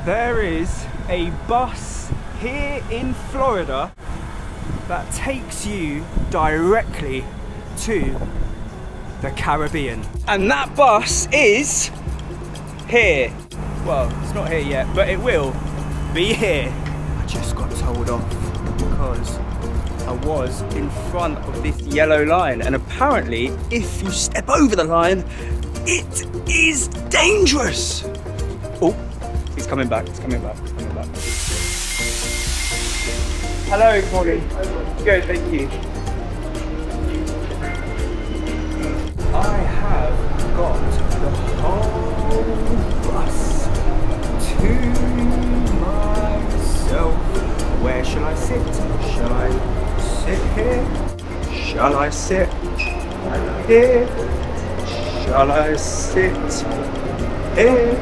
There is a bus here in Florida that takes you directly to the Caribbean. And that bus is here. Well, it's not here yet, but it will be here. I just got told off because I was in front of this yellow line, and apparently if you step over the line, it is dangerous. Oh, it's coming back, it's coming back, it's coming back. Hello, Colin. Good, thank you. I have got the whole bus to myself. Where shall I sit? Shall I sit here? Shall I sit here? Shall I sit here?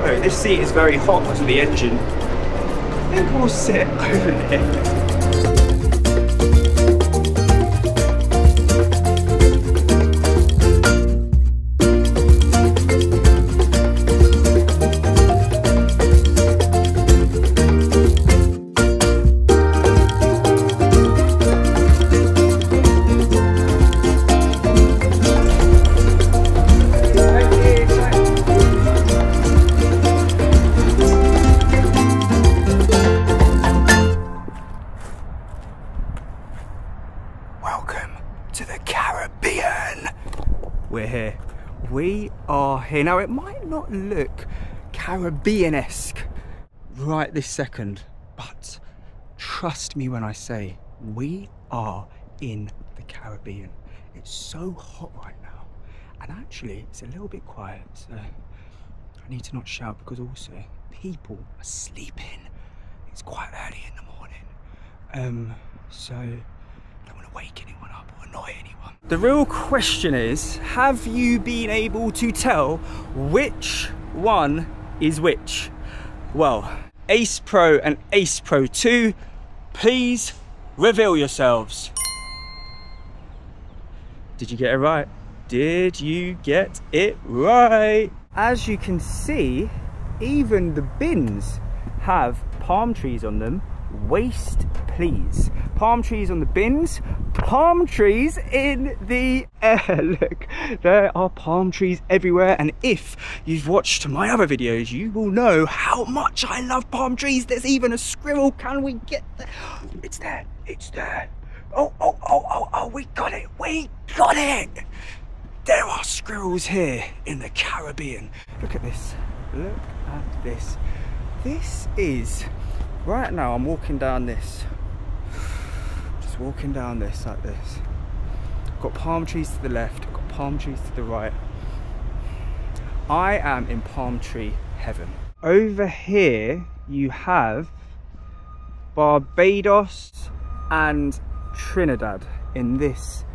Oh, this seat is very hot because of the engine. I think we'll sit over there. We're here. We are here. Now, it might not look Caribbean-esque right this second, but trust me when I say we are in the Caribbean. It's so hot right now, and actually it's a little bit quiet, so I need to not shout because also people are sleeping. It's quite early in the morning, so I don't want to wake anyone up or annoy anyone. The real question is, have you been able to tell which one is which? Well, Ace Pro and Ace Pro 2, please reveal yourselves. Did you get it right? Did you get it right? As you can see, even the bins have palm trees on them. Waste please. Palm trees on the bins, palm trees in the air. Look, there are palm trees everywhere, and if you've watched my other videos, you will know how much I love palm trees. There's even a squirrel. Can we get there? It's there, it's there. Oh, we got it, we got it. There are squirrels here in the Caribbean. Look at this, look at this. This is, right now I'm walking down this, just walking down this like this. I've got palm trees to the left, I've got palm trees to the right. I am in palm tree heaven. Over here you have Barbados and Trinidad in this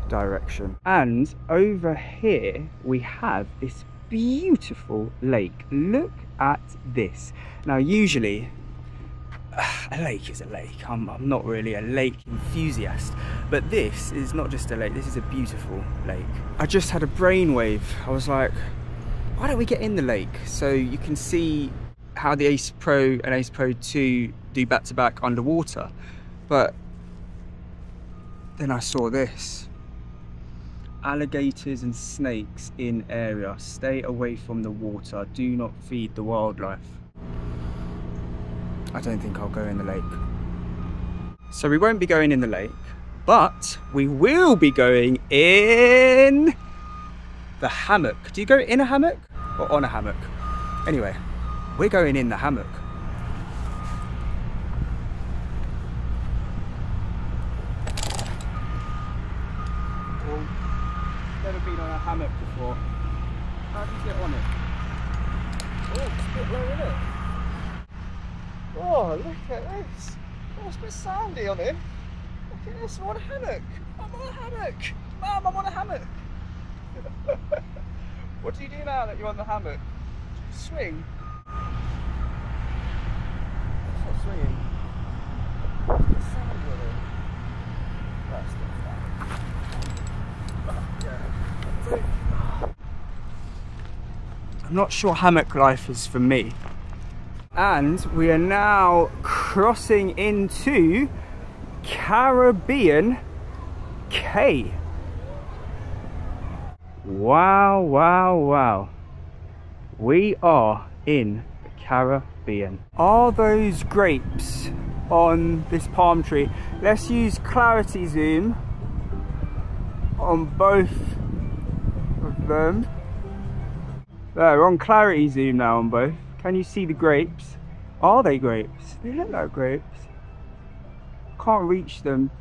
direction. And over here we have this beautiful lake. Look at this. Now usually a lake is a lake. I'm not really a lake enthusiast, but this is not just a lake, this is a beautiful lake. I just had a brainwave. I was like, why don't we get in the lake so you can see how the Ace Pro and Ace Pro 2 do back-to-back underwater. But then I saw this. Alligators and snakes in area. Stay away from the water. Do not feed the wildlife. I don't think I'll go in the lake. So we won't be going in the lake, but we will be going in the hammock. Do you go in a hammock or on a hammock? Anyway, we're going in the hammock. Well, never been on a hammock before. How do you get on it? Oh, it's a bit low, isn't it? Oh, look at this. Oh, it's a bit sandy on it. Look at this, I'm on a hammock. I'm on a hammock. Mum, I'm on a hammock. What do you do now that you're on the hammock? Swing? It's not swinging. It's sandy on it. That's not that. I'm not sure hammock life is for me. And we are now crossing into Caribbean Cay. Wow, wow, wow. We are in the Caribbean. Are those grapes on this palm tree? Let's use clarity zoom on both of them. There, we're on clarity zoom now on both. Can you see the grapes? Are they grapes? They look like grapes. Can't reach them,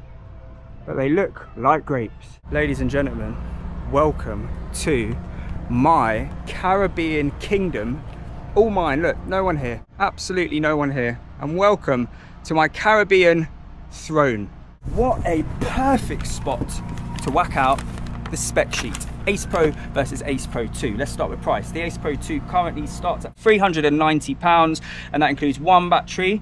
but they look like grapes. Ladies and gentlemen, welcome to my Caribbean kingdom. All mine. Look, no one here. Absolutely no one here. And welcome to my Caribbean throne. What a perfect spot to whack out the spec sheet. Ace Pro versus Ace Pro 2. Let's start with price. The Ace Pro 2 currently starts at £390, and that includes one battery.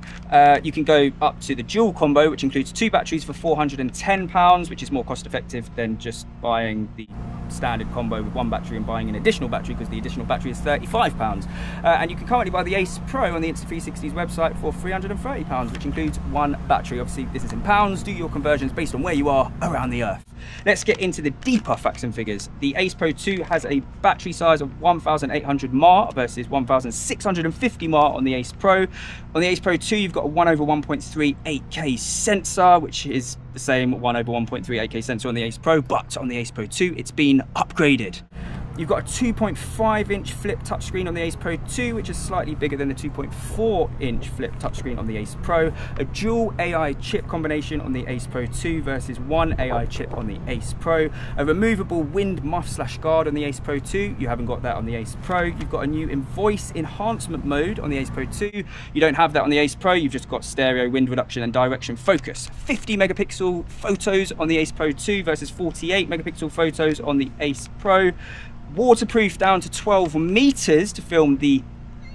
You can go up to the dual combo, which includes two batteries for £410, which is more cost effective than just buying the standard combo with one battery and buying an additional battery, because the additional battery is £35. And you can currently buy the Ace Pro on the Insta360's website for £330, which includes one battery. Obviously this is in pounds. Do your conversions based on where you are around the earth. Let's get into the deeper facts and figures. The Ace Pro 2 has a battery size of 1,800 mAh versus 1,650 mAh on the Ace Pro. On the Ace Pro 2, you've got a 1/1.3 8K sensor, which is the same 1/1.3 8K sensor on the Ace Pro, but on the Ace Pro 2, it's been upgraded. You've got a 2.5-inch flip touchscreen on the Ace Pro 2, which is slightly bigger than the 2.4-inch flip touchscreen on the Ace Pro. A dual AI chip combination on the Ace Pro 2 versus one AI chip on the Ace Pro. A removable wind muff/guard on the Ace Pro 2. You haven't got that on the Ace Pro. You've got a new voice enhancement mode on the Ace Pro 2. You don't have that on the Ace Pro. You've just got stereo, wind reduction and direction focus. 50 megapixel photos on the Ace Pro 2 versus 48 megapixel photos on the Ace Pro. Waterproof down to 12 meters to film the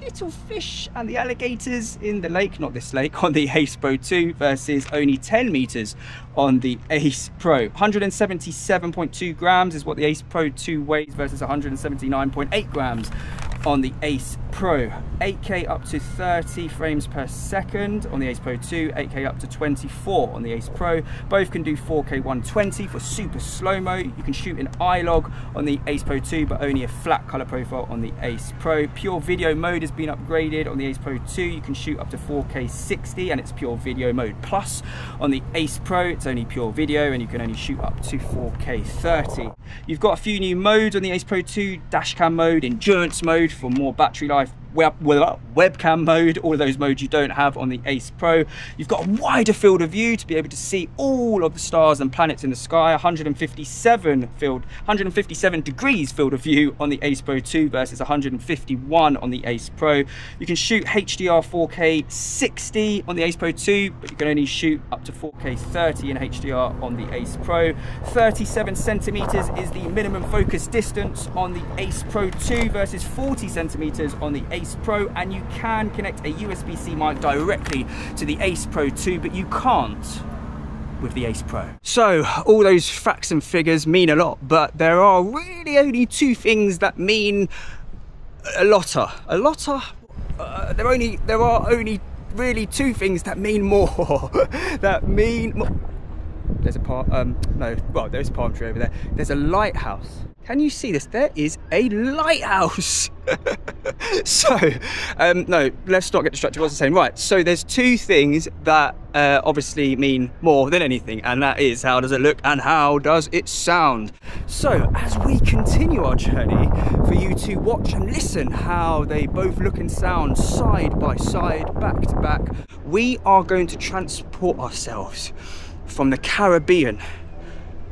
little fish and the alligators in the lake, not this lake, on the Ace Pro 2 versus only 10 meters on the Ace Pro. 177.2 grams is what the Ace Pro 2 weighs versus 179.8 grams on the Ace Pro. 8K up to 30 frames per second on the Ace Pro 2, 8K up to 24 on the Ace Pro. Both can do 4K 120 for super slow-mo. You can shoot in iLog on the Ace Pro 2, but only a flat color profile on the Ace Pro. Pure video mode has been upgraded on the Ace Pro 2. You can shoot up to 4K 60, and it's pure video mode plus. On the Ace Pro, it's only pure video, and you can only shoot up to 4K 30. You've got a few new modes on the Ace Pro 2, dashcam mode, endurance mode for more battery life, webcam mode, all of those modes you don't have on the Ace Pro. You've got a wider field of view to be able to see all of the stars and planets in the sky. 157 degrees field of view on the Ace Pro 2 versus 151 on the Ace Pro. You can shoot HDR 4K 60 on the Ace Pro 2, but you can only shoot up to 4K 30 in HDR on the Ace Pro. 37 centimeters is the minimum focus distance on the Ace Pro 2 versus 40 centimeters on the Ace Pro, and you can connect a USB-C mic directly to the Ace Pro 2, but you can't with the Ace Pro. So all those facts and figures mean a lot, but there are really only two things that mean a lotter. There are only really two things that mean more. That mean more. There's a palm, there's a palm tree over there. There's a lighthouse. Can you see this? There is a lighthouse. So, no, let's not get distracted. What was I saying? Right, so there's two things that obviously mean more than anything, and that is, how does it look and how does it sound? So, as we continue our journey, for you to watch and listen how they both look and sound side by side, back to back, we are going to transport ourselves from the Caribbean,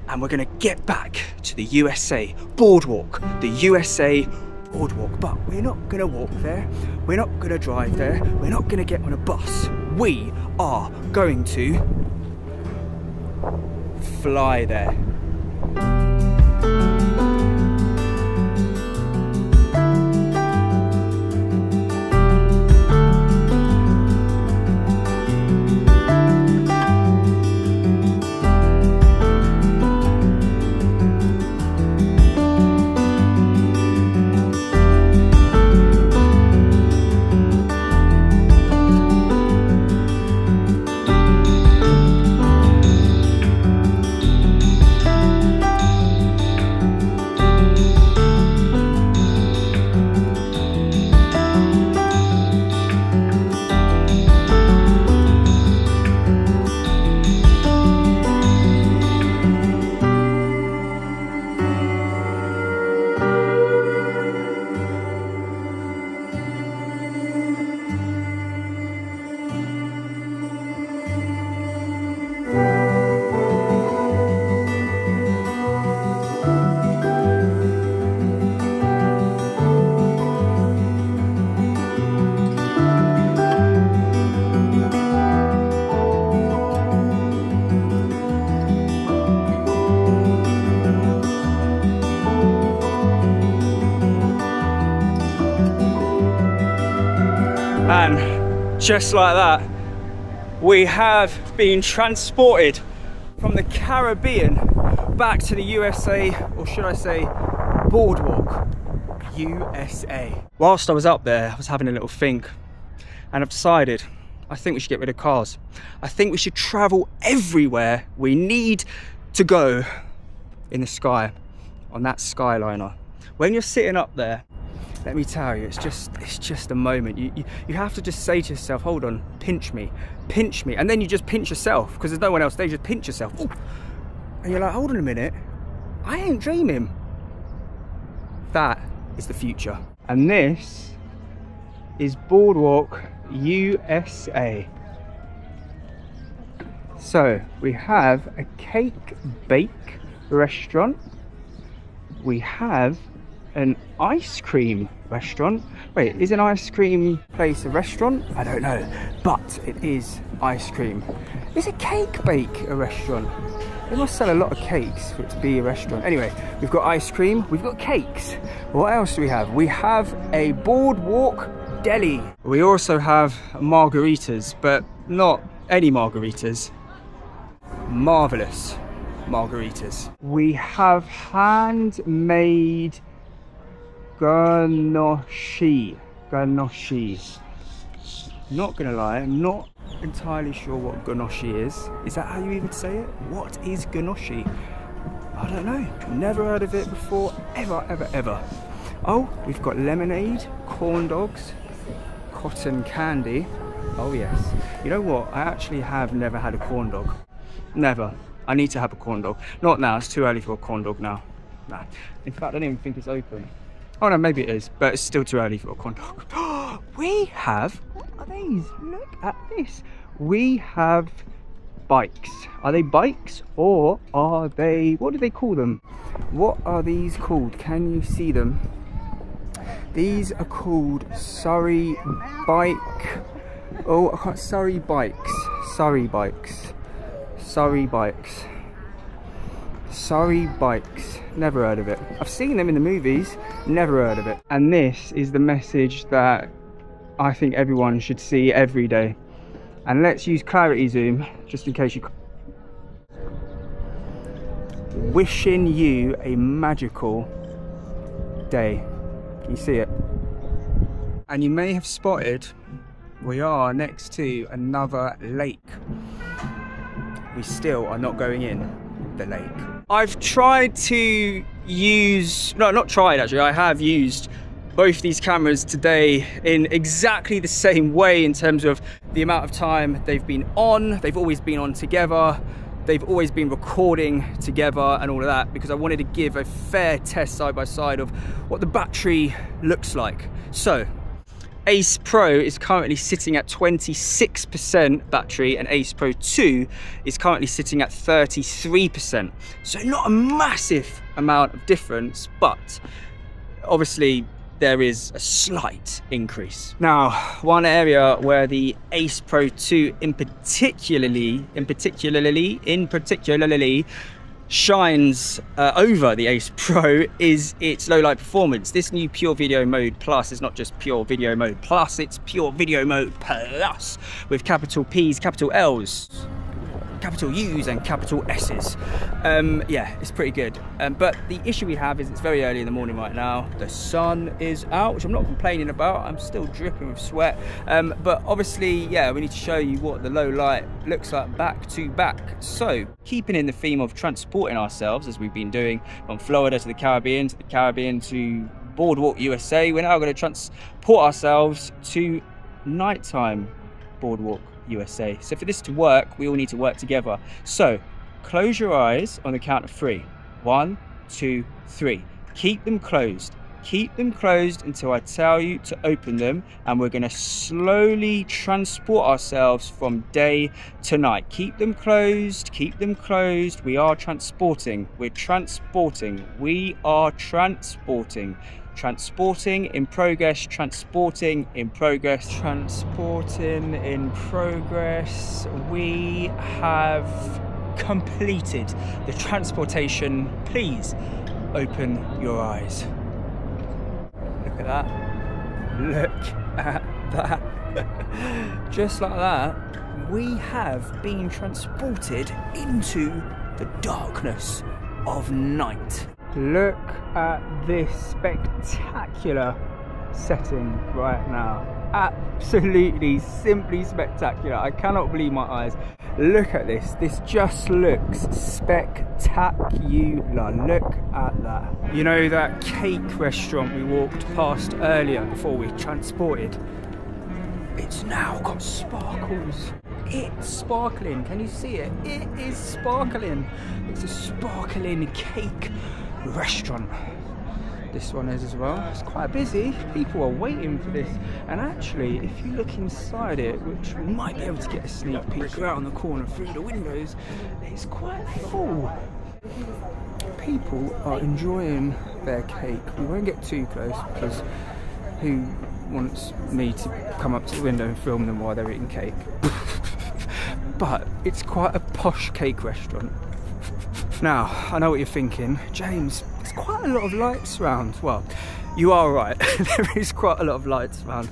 and we're going to get back to the USA boardwalk, the USA boardwalk. But we're not going to walk there, we're not going to drive there, we're not going to get on a bus. We are going to fly there. just like that, we have been transported from the Caribbean back to the USA, or should I say Boardwalk, USA. Whilst I was up there, I was having a little think, and I've decided I think we should get rid of cars. I think we should travel everywhere we need to go in the sky, on that Skyliner. When you're sitting up there, let me tell you, it's just a moment. You have to just say to yourself, hold on, pinch me, and then you just pinch yourself, because there's no one else there, you just pinch yourself. Ooh. And you're like, hold on a minute, I ain't dreaming. That is the future. And this is Boardwalk, USA. So we have a cake bake restaurant. We have an ice cream restaurant. Wait, is an ice cream place a restaurant? I don't know, but it is ice cream. Is a cake bake a restaurant? They must sell a lot of cakes for it to be a restaurant. Anyway, we've got ice cream, we've got cakes. What else do we have? We have a Boardwalk deli. We also have margaritas, but not any margaritas. Marvelous margaritas. We have handmade ganache. Not gonna lie, I'm not entirely sure what ganache is. Is that how you even say it? What is ganache? I don't know. Never heard of it before, ever. Oh, we've got lemonade, corn dogs, cotton candy. Oh yes. You know what? I actually have never had a corn dog. Never. I need to have a corn dog. Not now, it's too early for a corn dog now. Nah. In fact, I don't even think it's open. Oh no, maybe it is, but it's still too early for a corn dog. We have, what are these? Look at this. We have bikes. Are they bikes or are they, what do they call them? What are these called? Can you see them? These are called Surrey bike. Oh, I can't, Surrey bikes. Surrey bikes. Surrey bikes. Surrey bikes. Never heard of it. I've seen them in the movies, never heard of it. And this is the message that I think everyone should see every day. And let's use clarity zoom, just in case you... Wishing you a magical day. Can you see it? And you may have spotted, we are next to another lake. We still are not going in the lake. I've tried to use, no, not tried actually, I have used both these cameras today in exactly the same way in terms of the amount of time they've been on. They've always been on together. They've always been recording together and all of that, because I wanted to give a fair test side by side of what the battery looks like. So, Ace Pro is currently sitting at 26% battery and Ace Pro 2 is currently sitting at 33%. So not a massive amount of difference, but obviously there is a slight increase. Now, one area where the Ace Pro 2 in particularly shines over the Ace Pro is its low light performance. This new Pure Video Mode Plus is not just Pure Video Mode Plus, it's Pure Video Mode Plus with capital P's, capital L's, capital U's and capital S's. Yeah, it's pretty good. But the issue we have is it's very early in the morning right now. The sun is out, which I'm not complaining about. I'm still dripping with sweat. But obviously, yeah, we need to show you what the low light looks like back to back. So, keeping in the theme of transporting ourselves, as we've been doing from Florida to the Caribbean to Boardwalk, USA, we're now going to transport ourselves to nighttime Boardwalk, USA. So for this to work, we all need to work together. So close your eyes on the count of 3. 1, 2, 3. Keep them closed. Keep them closed until I tell you to open them, and we're going to slowly transport ourselves from day to night. Keep them closed. Keep them closed. We are transporting. We're transporting. We are transporting. Transporting in progress, transporting in progress, transporting in progress. We have completed the transportation. Please open your eyes. Look at that. Look at that. just like that, we have been transported into the darkness of night. Look at this spectacular setting right now. Absolutely, simply spectacular. I cannot believe my eyes. Look at this. This just looks spectacular. Look at that. You know that cake restaurant we walked past earlier before we transported? It's now got sparkles. It's sparkling. Can you see it? It is sparkling. It's a sparkling cake restaurant. This one is as well. It's quite busy. People are waiting for this. And actually, if you look inside it, which we might be able to get a sneak peek around the corner through the windows, it's quite full. People are enjoying their cake. We won't get too close because who wants me to come up to the window and film them while they're eating cake? But it's quite a posh cake restaurant. Now, I know what you're thinking, James, there's quite a lot of lights around. Well, you are right, there is quite a lot of lights around,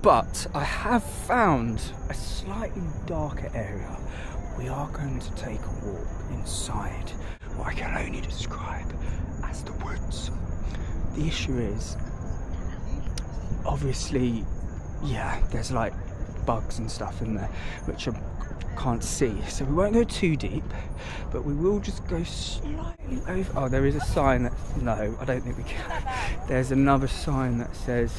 but I have found a slightly darker area. We are going to take a walk inside what I can only describe as the woods. The issue is, obviously, yeah, there's like bugs and stuff in there, which I can't see, so we won't go too deep, but we will just go slightly over. Oh, there is a sign that, no, I don't think we can. There's another sign that says,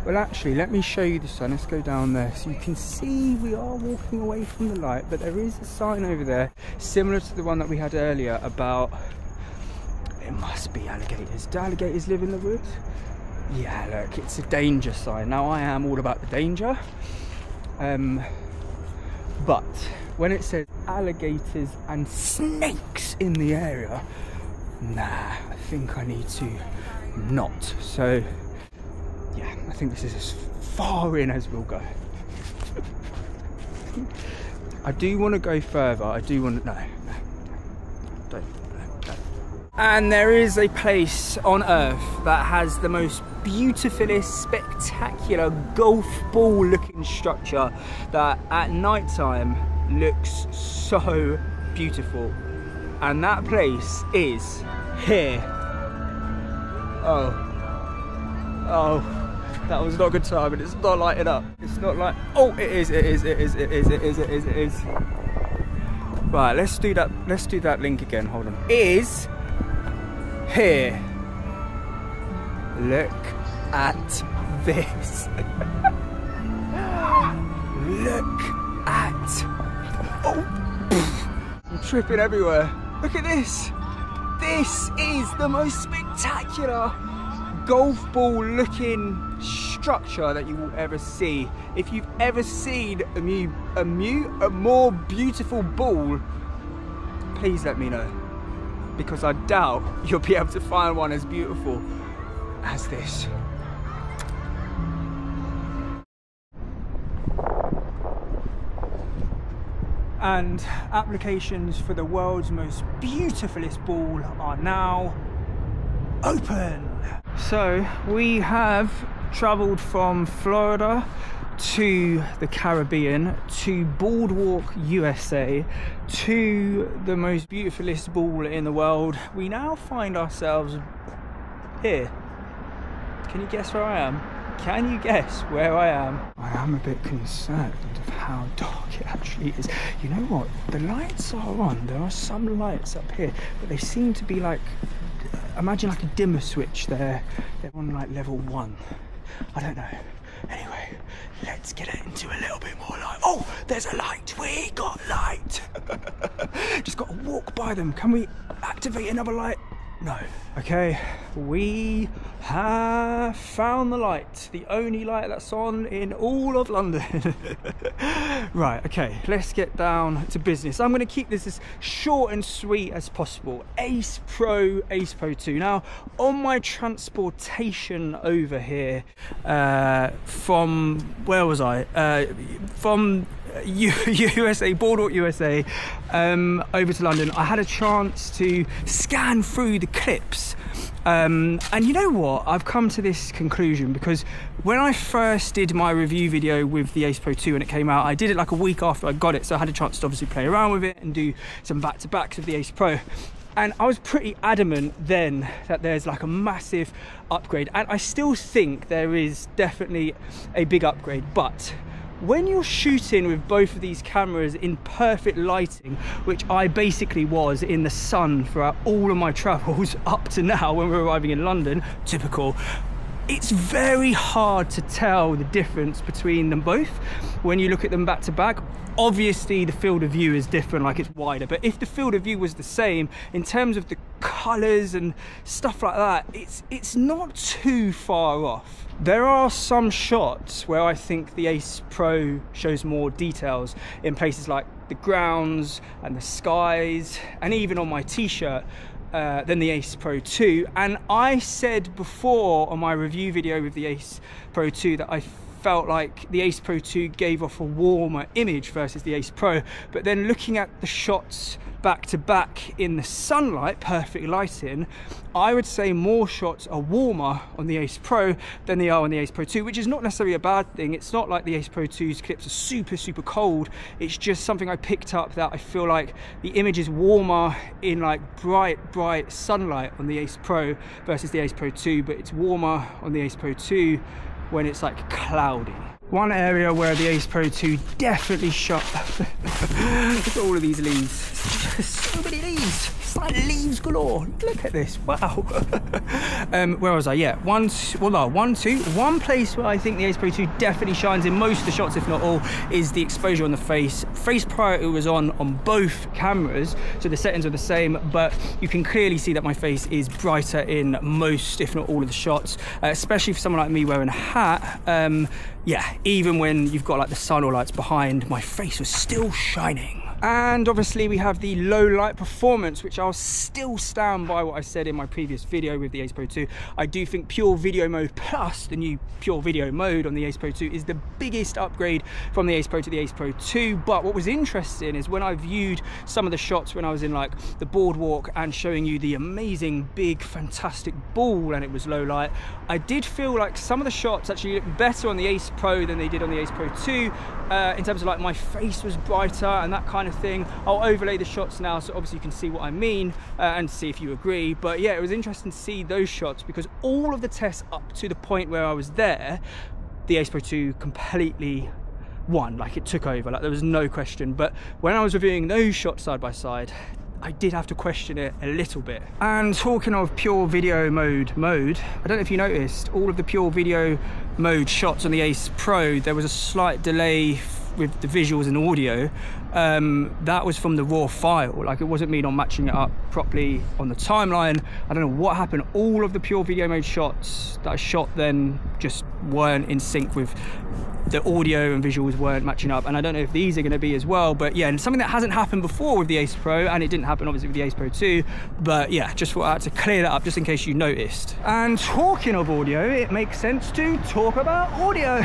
well, actually, let me show you the sign. Let's go down there so you can see we are walking away from the light, but there is a sign over there similar to the one that we had earlier about, it must be alligators. Do alligators live in the woods? Yeah, look, it's a danger sign. Now, I am all about the danger, but when it says alligators and snakes in the area, nah, I think I need to not. So, yeah, I think this is as far in as we'll go. I do want to go further. I do want to, no, don't. And there is a place on Earth that has the most beautifulest, spectacular golf ball looking structure that at night time looks so beautiful. And that place is here. Oh, that was not a good time, and it's not lighting up. It's not like, oh, it is. Right, let's do that link again, hold on. Is here. Look at this. Look at, oh, I'm tripping everywhere. Look at this. This is the most spectacular golf ball looking structure that you will ever see. If you've ever seen a more beautiful ball, please let me know, because I doubt you'll be able to find one as beautiful as this. And applications for the world's most beautifulest ball are now open. So we have travelled from Florida to the Caribbean to Boardwalk, USA, to the most beautifulest ball in the world. We now find ourselves here. Can you guess where I am? Can you guess where I am? I am a bit concerned of how dark it actually is. You know what? The lights are on. There are some lights up here, but they seem to be like, imagine like a dimmer switch there. They're on like level 1. I don't know. Anyway, let's get into a little bit more light. Oh, there's a light. We got light. Just got to walk by them. Can we activate another light? No. Okay, we have found the light. The only light that's on in all of London. Right, okay, let's get down to business. I'm going to keep this as short and sweet as possible. Ace Pro, Ace Pro 2. Now, on my transportation over here from, where was I? From USA, Boardwalk, USA, over to London, I had a chance to scan through the the clips. And you know what, I've come to this conclusion because when I first did my review video with the Ace Pro 2 when it came out, I did it like a week after I got it, so I had a chance to obviously play around with it and do some back-to-backs with the Ace Pro. And I was pretty adamant then that there's like a massive upgrade, and I still think there is definitely a big upgrade. But when you're shooting with both of these cameras in perfect lighting, which I basically was in the sun throughout all of my travels up to now when we're arriving in London, typical, it's very hard to tell the difference between them both when you look at them back to back. Obviously the field of view is different, like it's wider, but if the field of view was the same in terms of the colors and stuff like that, it's not too far off. There are some shots where I think the Ace Pro shows more details in places like the grounds and the skies, and even on my t-shirt, than the Ace Pro 2. And I said before on my review video with the Ace Pro 2 that I felt like the Ace Pro 2 gave off a warmer image versus the Ace Pro, but then looking at the shots back to back in the sunlight, perfect lighting, I would say more shots are warmer on the Ace Pro than they are on the Ace Pro 2, which is not necessarily a bad thing. It's not like the Ace Pro 2's clips are super cold. It's just something I picked up, that I feel like the image is warmer in like bright sunlight on the Ace Pro versus the Ace Pro 2, but it's warmer on the Ace Pro 2 when it's like cloudy. One area where the Ace Pro 2 definitely shot. Look at all of these leaves. Just so many leaves. It's like leaves galore. Look at this. Wow. Where was I? Yeah, one place where I think the Ace Pro 2 definitely shines in most of the shots, if not all, is the exposure on the face. Face priority was on both cameras, so the settings are the same, but you can clearly see that my face is brighter in most, if not all, of the shots, especially for someone like me wearing a hat. Yeah, even when you've got like the sun or lights behind, my face was still shining. And obviously we have the low light performance, which I'll still stand by what I said in my previous video with the Ace Pro 2. I do think pure video mode plus the new pure video mode on the Ace Pro 2 is the biggest upgrade from the Ace Pro to the Ace Pro 2. But what was interesting is when I viewed some of the shots when I was in like the boardwalk and showing you the amazing big fantastic ball and it was low light, I did feel like some of the shots actually looked better on the Ace Pro than they did on the Ace Pro 2 in terms of like my face was brighter and that kind of thing. I'll overlay the shots now so obviously you can see what I mean and see if you agree. But yeah, it was interesting to see those shots because all of the tests up to the point where I was there, the Ace Pro 2 completely won, like it took over, like there was no question. But when I was reviewing those shots side by side, I did have to question it a little bit. And talking of pure video mode, I don't know if you noticed, all of the pure video mode shots on the Ace Pro, there was a slight delay with the visuals and audio. That was from the raw file, like it wasn't me not matching it up properly on the timeline. I don't know what happened. All of the pure video mode shots that I shot then just weren't in sync with the audio, and visuals weren't matching up, and I don't know if these are going to be as well. But yeah, and something that hasn't happened before with the Ace Pro, and it didn't happen obviously with the Ace Pro 2, but yeah, just thought I had to clear that up just in case you noticed. And talking of audio, it makes sense to talk about audio.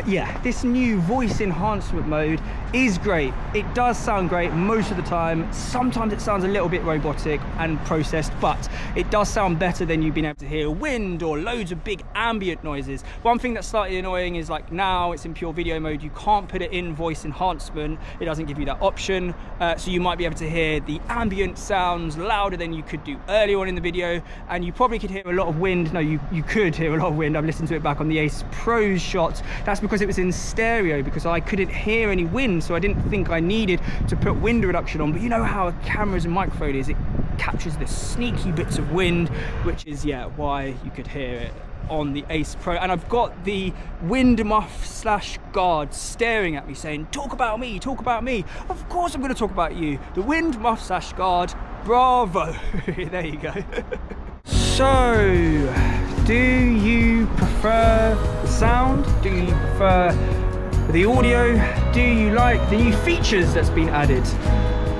Yeah, this new voice enhancement mode is great. It does sound great most of the time. Sometimes it sounds a little bit robotic and processed, but it does sound better than you've been able to hear wind or loads of big ambient noises. One thing that's slightly annoying is like now it's in pure video mode, you can't put it in voice enhancement. It doesn't give you that option, so you might be able to hear the ambient sounds louder than you could do earlier on in the video, and you probably could hear a lot of wind. No, you could hear a lot of wind. I've listened to it back on the Ace Pro's shots. That's because it was in stereo, because I couldn't hear any wind, so I didn't think I needed to put wind reduction on. But you know how a camera's and microphone is, it captures the sneaky bits of wind, which is, yeah, why you could hear it on the Ace Pro. And I've got the wind muff slash guard staring at me saying, talk about me, talk about me. Of course I'm going to talk about you. The wind muff slash guard, bravo. There you go. So, do you prefer the sound? Do you prefer the audio? Do you like the new features that's been added?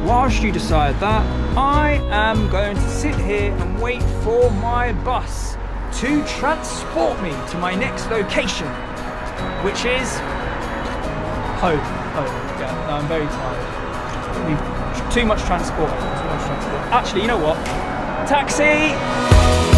Whilst you decide that, I am going to sit here and wait for my bus to transport me to my next location, which is home. Yeah, I'm very tired. Too much transport. Actually, you know what? Taxi!